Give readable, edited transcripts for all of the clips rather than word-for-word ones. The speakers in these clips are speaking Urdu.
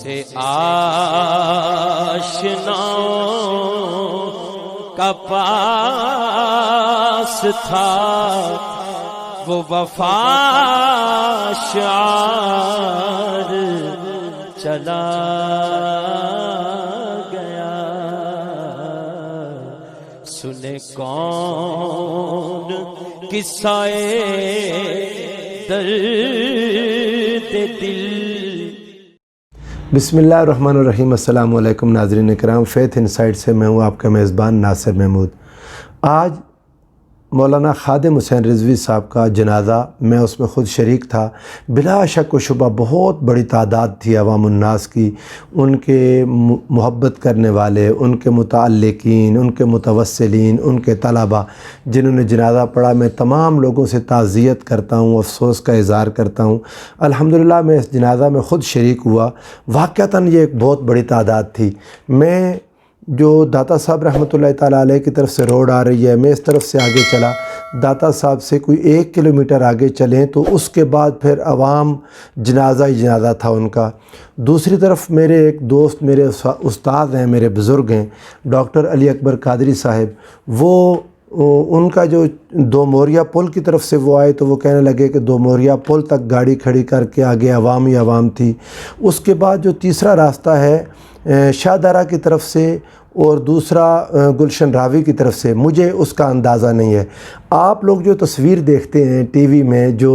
سے آشناؤں کا پاس تھا وہ وفا شعار چلا گیا، سنے کون قصہ درد دل۔ بسم اللہ الرحمن الرحیم۔ السلام علیکم ناظرین کرام، فیتھ انسائٹ سے میں ہوں آپ کا میزبان ناصر محمود۔ آج مولانا خادم حسین رضوی صاحب کا جنازہ، میں اس میں خود شریک تھا۔ بلا شک و شبہ بہت بڑی تعداد تھی عوام الناس کی، ان کے محبت کرنے والے، ان کے متعلقین، ان کے متوسلین، ان کے طلباء جنہوں نے جنازہ پڑھا۔ میں تمام لوگوں سے تعزیت کرتا ہوں، افسوس کا اظہار کرتا ہوں۔ الحمدللہ میں اس جنازہ میں خود شریک ہوا۔ واقعتاً یہ ایک بہت بڑی تعداد تھی۔ میں جو داتا صاحب رحمۃ اللہ تعالیٰ علیہ کی طرف سے روڈ آ رہی ہے، میں اس طرف سے آگے چلا، داتا صاحب سے کوئی 1 کلومیٹر آگے چلیں تو اس کے بعد پھر عوام جنازہ ہی جنازہ تھا ان کا۔ دوسری طرف میرے ایک دوست، میرے استاد ہیں، میرے بزرگ ہیں، ڈاکٹر علی اکبر قادری صاحب، وہ ان کا جو دوموریا پل کی طرف سے وہ آئے تو وہ کہنے لگے کہ دوموریا پل تک گاڑی کھڑی کر کے آگے عوام ہی عوام تھی۔ اس کے بعد جو تیسرا راستہ ہے شاہ درہ کی طرف سے اور دوسرا گلشن راوی کی طرف سے، مجھے اس کا اندازہ نہیں ہے۔ آپ لوگ جو تصویر دیکھتے ہیں ٹی وی میں جو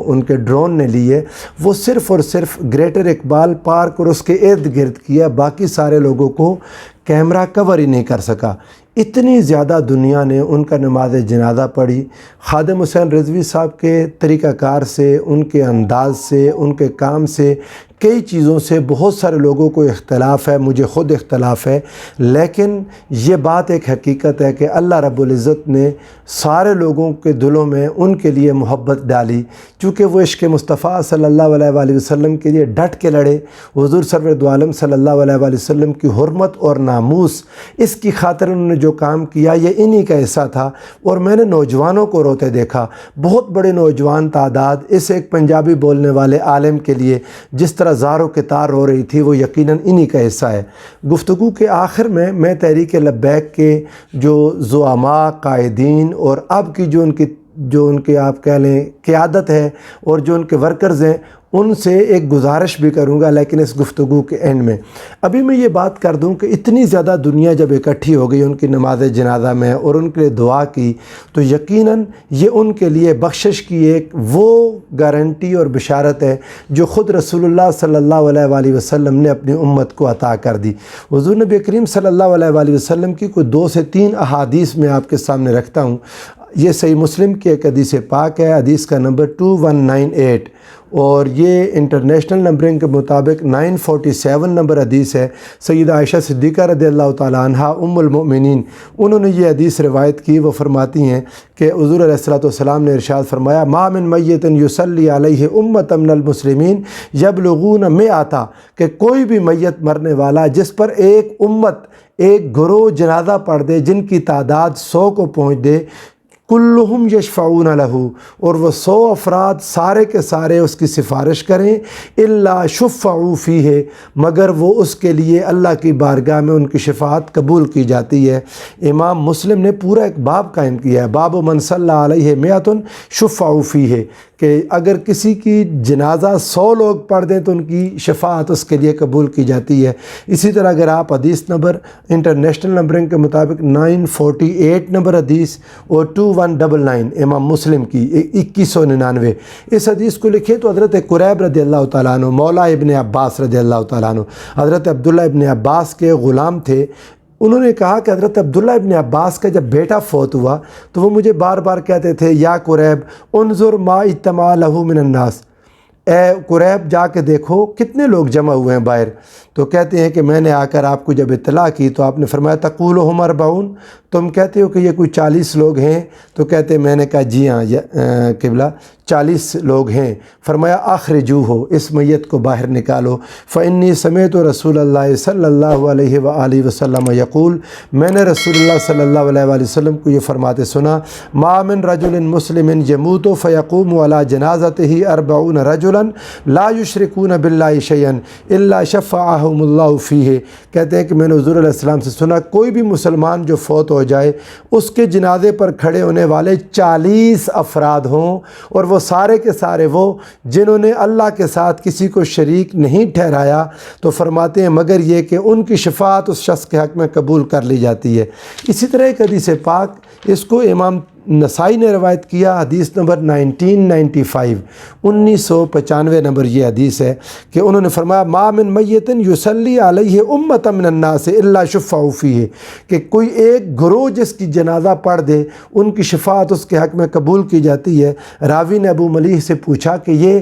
ان کے ڈرون نے لی ہے، وہ صرف اور صرف گریٹر اقبال پارک اور اس کے ارد گرد کیا، باقی سارے لوگوں کو کیمرہ کور ہی نہیں کر سکا۔ اتنی زیادہ دنیا نے ان کا نماز جنازہ پڑھی۔ خادم حسین رضوی صاحب کے طریقہ کار سے، ان کے انداز سے، ان کے کام سے، کئی چیزوں سے بہت سارے لوگوں کو اختلاف ہے، مجھے خود اختلاف ہے، لیکن یہ بات ایک حقیقت ہے کہ اللہ رب العزت نے سارے لوگوں کے دلوں میں ان کے لیے محبت ڈالی، چونکہ وہ عشق مصطفیٰ صلی اللہ علیہ وآلہ وسلم کے لیے ڈٹ کے لڑے۔ حضور سرور دو عالم صلی اللہ علیہ وآلہ وسلم کی حرمت اور ناموس، اس کی خاطر انہوں نے جو کام کیا یہ انہی کا حصہ تھا۔ اور میں نے نوجوانوں کو روتے دیکھا، بہت بڑے نوجوان تعداد اس ایک پنجابی بولنے والے عالم کے لیے جس طرح زاروں کے تار رو رہی تھی، وہ یقیناً انہی کا حصہ ہے۔ گفتگو کے آخر میں تحریک لبیک کے جو زعماء، قائدین اور اب کی جو ان کے آپ کہہ لیں قیادت ہے اور جو ان کے ورکرز ہیں، ان سے ایک گزارش بھی کروں گا، لیکن اس گفتگو کے اینڈ میں ابھی میں یہ بات کر دوں کہ اتنی زیادہ دنیا جب اکٹھی ہو گئی ان کی نماز جنازہ میں اور ان کے لیے دعا کی، تو یقیناً یہ ان کے لیے بخشش کی ایک وہ گارنٹی اور بشارت ہے جو خود رسول اللہ صلی اللہ علیہ وآلہ وسلم نے اپنی امت کو عطا کر دی۔ حضور نبی کریم صلی اللہ علیہ وآلہ وسلم کی کوئی 2 سے 3 احادیث میں آپ کے سامنے رکھتا ہوں۔ یہ صحیح مسلم کی ایک حدیث پاک ہے، حدیث کا نمبر 2198، اور یہ انٹرنیشنل نمبرنگ کے مطابق 947 نمبر حدیث ہے۔ سیدہ عائشہ صدیقہ رضی اللہ تعالیٰ عنہا ام المؤمنین، انہوں نے یہ حدیث روایت کی۔ وہ فرماتی ہیں کہ حضور علیہ السلام نے ارشاد فرمایا، ما من میت یصلی علیہ امۃ من المسلمین یبلغون مئۃ، کہ کوئی بھی میت مرنے والا جس پر ایک امت، ایک گروہ جنازہ پڑھ دے جن کی تعداد 100 کو پہنچ دے، کلہم یشفعون لہ، اور وہ 100 افراد سارے کے سارے اس کی سفارش کریں، الا شفعوا فیہ، مگر وہ اس کے لیے اللہ کی بارگاہ میں ان کی شفاعت قبول کی جاتی ہے۔ امام مسلم نے پورا ایک باب قائم کیا ہے، باب من صلی علیہ مئۃ شفعوا فیہ، کہ اگر کسی کی جنازہ 100 لوگ پڑھ دیں تو ان کی شفاعت اس کے لیے قبول کی جاتی ہے۔ اسی طرح اگر آپ حدیث نمبر انٹرنیشنل نمبرنگ کے مطابق 948 نمبر حدیث اور 2199 امام مسلم کی 2199 اس حدیث کو لکھیں تو حضرت قریب رضی اللہ تعالیٰ عنہ، مولا ابن عباس رضی اللہ تعالیٰ عنہ، حضرت عبداللہ ابن عباس کے غلام تھے۔ انہوں نے کہا کہ حضرت عبداللہ ابن عباس کا جب بیٹا فوت ہوا تو وہ مجھے بار بار کہتے تھے، یا قریب انظر ما اجتمع لہ من الناس، اے قریب جا کے دیکھو کتنے لوگ جمع ہوئے ہیں باہر۔ تو کہتے ہیں کہ میں نے آ کر آپ کو جب اطلاع کی تو آپ نے فرمایا تقولہم 40، تم کہتے ہو کہ یہ کوئی 40 لوگ ہیں؟ تو کہتے میں نے کہا جی ہاں قبلہ 40 لوگ ہیں۔ فرمایا اخرجوہ، اس میت کو باہر نکالو، فانی سمعت رسول اللہ صلی اللہ علیہ وآلہ وسلم یقول، میں نے رسول اللہ صلی اللہ علیہ وآلہ وسلم کو یہ فرماتے سنا، ما من رجل مسلم یموت فیقوم علی جنازتہ 40 رجلا رجلا لا یشرکون باللہ شیئا الا شفعہم اللہ فیہ، کہتے ہیں کہ میں نے حضور علیہ السلام سے سنا کوئی بھی مسلمان جو فوت ہو جائے اس کے جنازے پر کھڑے ہونے والے 40 افراد ہوں، اور وہ سارے کے سارے وہ جنہوں نے اللہ کے ساتھ کسی کو شریک نہیں ٹھہرایا، تو فرماتے ہیں مگر یہ کہ ان کی شفاعت اس شخص کے حق میں قبول کر لی جاتی ہے۔ اسی طرح ایک حدیث پاک، اس کو امام نسائی نے روایت کیا، حدیث نمبر 1995 1995 نمبر یہ حدیث ہے کہ انہوں نے فرمایا ما من میت یصلی علیہ امۃ من الناس الا شفعوا فیہ، کہ کوئی ایک گروہ جس کی جنازہ پڑھ دے ان کی شفاعت اس کے حق میں قبول کی جاتی ہے۔ راوی نے ابو ملیح سے پوچھا کہ یہ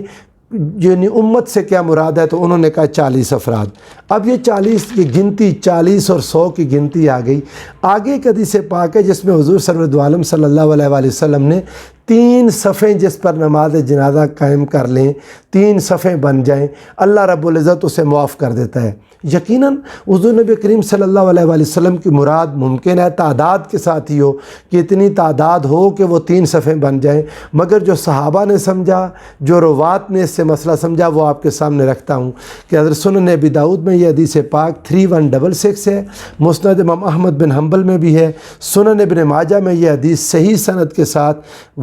یعنی امت سے کیا مراد ہے، تو انہوں نے کہا 40 افراد۔ اب یہ 40 کی گنتی 40 اور 100 کی گنتی آ گئی۔ آگے ایک حدیث پاک ہے جس میں حضور سرورد عالم صلی اللہ علیہ وآلہ وسلم نے 3 صفیں جس پر نماز جنازہ قائم کر لیں، 3 صفیں بن جائیں، اللہ رب العزت اسے معاف کر دیتا ہے۔ یقیناً حضور نبی کریم صلی اللہ علیہ وآلہ وسلم کی مراد ممکن ہے تعداد کے ساتھ ہی ہو کہ اتنی تعداد ہو کہ وہ 3 صفیں بن جائیں، مگر جو صحابہ نے سمجھا، جو روات نے اس سے مسئلہ سمجھا، وہ آپ کے سامنے رکھتا ہوں کہ حضرت سنن ابی داؤد میں یہ حدیث پاک 3166 ہے، مسند امام احمد بن حنبل میں بھی ہے، سنن ابن ماجہ میں یہ حدیث صحیح سند کے ساتھ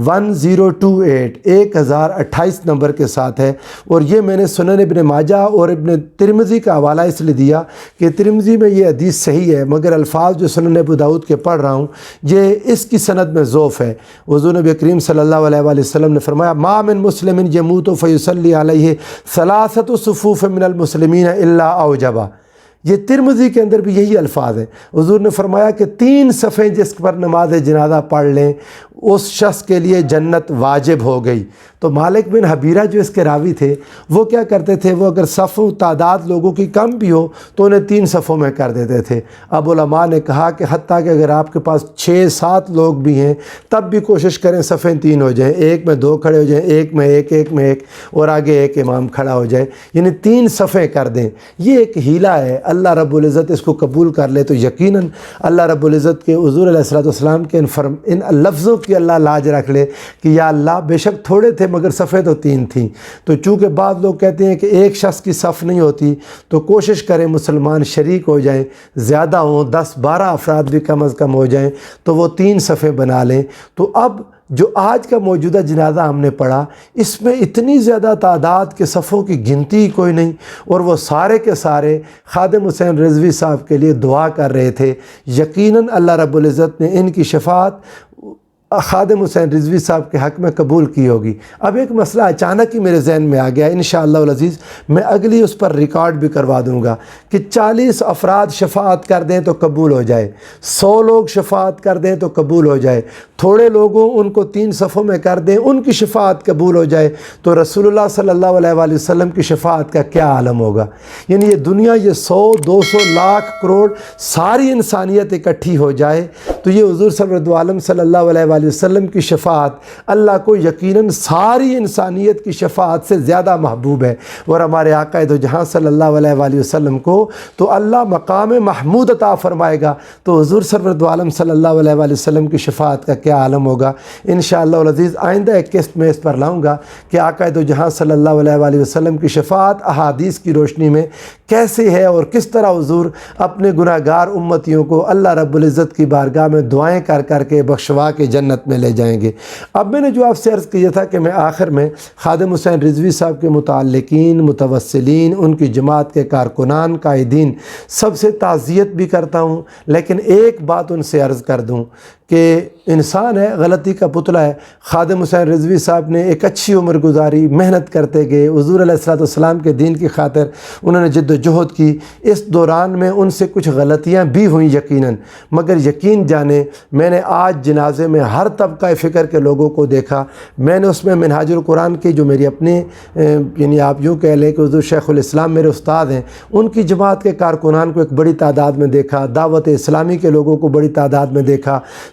1028 نمبر کے ساتھ ہے، اور یہ میں نے سنن ابن ماجہ اور ابن ترمذی کا حوالہ اس لیے دیا کہ ترمذی میں یہ حدیث صحیح ہے، مگر الفاظ جو سنن ابو داؤد کے پڑھ رہا ہوں یہ اس کی سند میں ضعف ہے۔ حضور نبی کریم صلی اللہ علیہ وآلہ وسلم نے فرمایا ما من مسلم یموت فیصلی علیہ 3 صفوف من المسلمین الا اوجبہ، یہ ترمذی کے اندر بھی یہی الفاظ ہیں۔ حضور نے فرمایا کہ 3 صفیں جس پر نماز جنازہ پڑھ لیں اس شخص کے لیے جنت واجب ہو گئی۔ تو مالک بن حبیرہ جو اس کے راوی تھے وہ کیا کرتے تھے، وہ اگر صف تعداد لوگوں کی کم بھی ہو تو انہیں 3 صفوں میں کر دیتے تھے۔ اب علماء نے کہا کہ حتیٰ کہ اگر آپ کے پاس 6-7 لوگ بھی ہیں تب بھی کوشش کریں صفیں 3 ہو جائیں، ایک میں 2 کھڑے ہو جائیں، ایک میں ایک اور آگے ایک امام کھڑا ہو جائے، یعنی 3 صفیں کر دیں۔ یہ ایک ہیلہ ہے، اللہ رب العزت اس کو قبول کر لے تو یقیناً اللہ رب العزت کے حضور علیہ السلام کے ان لفظوں کی اللہ لاج رکھ لے کہ یا اللہ بے شک تھوڑے تھے مگر صفیں تو 3 تھیں۔ تو چونکہ بعض لوگ کہتے ہیں کہ ایک شخص کی صف نہیں ہوتی، تو کوشش کریں مسلمان شریک ہو جائیں، زیادہ ہوں 10-12 افراد بھی کم از کم ہو جائیں تو وہ 3 صفیں بنا لیں۔ تو اب جو آج کا موجودہ جنازہ ہم نے پڑھا اس میں اتنی زیادہ تعداد کے صفوں کی گنتی کوئی نہیں، اور وہ سارے کے سارے خادم حسین رضوی صاحب کے لیے دعا کر رہے تھے۔ یقیناً اللہ رب العزت نے ان کی شفاعت خادم حسین رضوی صاحب کے حق میں قبول کی ہوگی۔ اب ایک مسئلہ اچانک ہی میرے ذہن میں آ گیا، انشاءاللہ العزیز میں اگلی اس پر ریکارڈ بھی کروا دوں گا کہ 40 افراد شفاعت کر دیں تو قبول ہو جائے، 100 لوگ شفاعت کر دیں تو قبول ہو جائے، تھوڑے لوگوں ان کو 3 صفوں میں کر دیں ان کی شفاعت قبول ہو جائے، تو رسول اللہ صلی اللہ علیہ وآلہ وسلم کی شفاعت کا کیا عالم ہوگا۔ یعنی یہ دنیا، یہ 100-200 لاکھ کروڑ ساری انسانیت اکٹھی ہو جائے تو یہ حضور سرورد عالم صلی اللہ علیہ وآلہ وسلم کی شفاعت اللہ کو یقیناً ساری انسانیت کی شفاعت سے زیادہ محبوب ہے، اور ہمارے آقا دو جہاں صلی اللہ علیہ وآلہ وسلم کو تو اللہ مقام محمود عطا فرمائے گا، تو حضور سرورد عالم صلی اللہ علیہ وآلہ وسلم کی شفاعت کا کیا عالم ہوگا۔ انشاءاللہ العزیز آئندہ ایک قسط میں اس پر لاؤں گا کہ آقا دو جہاں صلی اللہ علیہ وآلہ وسلم کی شفاعت احادیث کی روشنی میں کیسے ہے، اور کس طرح حضور اپنے گناہ گار امتیوں کو اللہ رب العزت کی بارگاہ میں دعائیں کر کر کے بخشوا کے جنت میں لے جائیں گے۔ اب میں نے جو آپ سے عرض کیا تھا کہ میں آخر میں خادم حسین رضوی صاحب کے متعلقین، متوسلین، ان کی جماعت کے کارکنان، قائدین سب سے تعزیت بھی کرتا ہوں، لیکن ایک بات ان سے عرض کر دوں کہ انسان ہے، غلطی کا پتلا ہے۔ خادم حسین رضوی صاحب نے ایک اچھی عمر گزاری، محنت کرتے گئے، حضور علیہ السلام کے دین کی خاطر انہوں نے جد و جہد کی۔ اس دوران میں ان سے کچھ غلطیاں بھی ہوئیں یقیناً، مگر یقین جانیں میں نے آج جنازے میں ہر طبقہ فکر کے لوگوں کو دیکھا۔ میں نے اس میں منہاج القرآن کی جو میری اپنے یعنی آپ یوں کہہ لیں کہ حضور شیخ الاسلام میرے استاد ہیں، ان کی جماعت کے کارکنان کو ایک بڑی تعداد میں دیکھا، دعوت اسلامی کے لوگوں کو بڑی تعداد میں دیکھا،